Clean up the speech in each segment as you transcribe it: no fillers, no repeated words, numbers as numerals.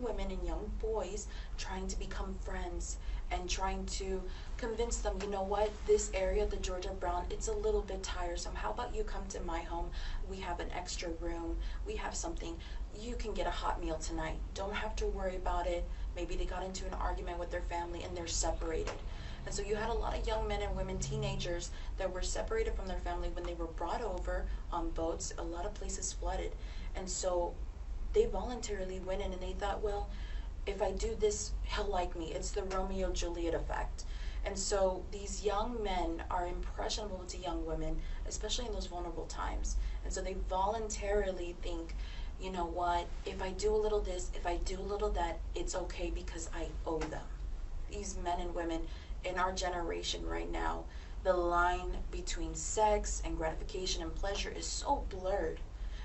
women and young boys trying to become friends and trying to convince them, you know what, this area, the Georgia Brown, it's a little bit tiresome. How about you come to my home? We have an extra room. We have something. You can get a hot meal tonight. Don't have to worry about it. Maybe they got into an argument with their family and they're separated. And so you had a lot of young men and women, teenagers, that were separated from their family when they were brought over on boats. A lot of places flooded. And so they voluntarily went in and they thought, well, if I do this, he'll like me. It's the Romeo-Juliet effect. And so these young men are impressionable to young women, especially in those vulnerable times. And so they voluntarily think, you know what, if I do a little this, if I do a little that, it's okay because I owe them. These men and women in our generation right now, the line between sex and gratification and pleasure is so blurred.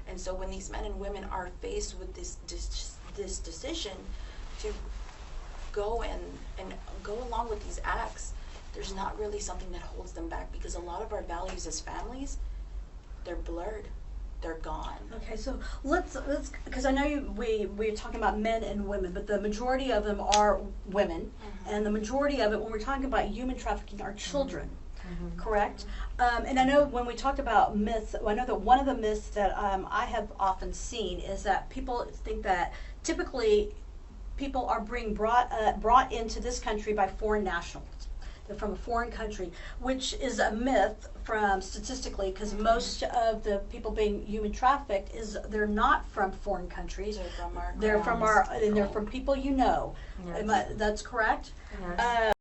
And so when these men and women are faced with this decision to go and go along with these acts, there's not really something that holds them back, because a lot of our values as families, they're blurred, they're gone. Okay, so let's because I know we're talking about men and women, but the majority of them are women, and the majority of it, when we're talking about human trafficking, are children. Correct? And I know when we talked about myths, I know that one of the myths that I have often seen is that people think that typically people are brought into this country by foreign nationals. They're from a foreign country, which is a myth from statistically, because most of the people being human trafficked they're not from foreign countries. They're from our They're from our, and they're from people you know. Yes. That's correct. Yes.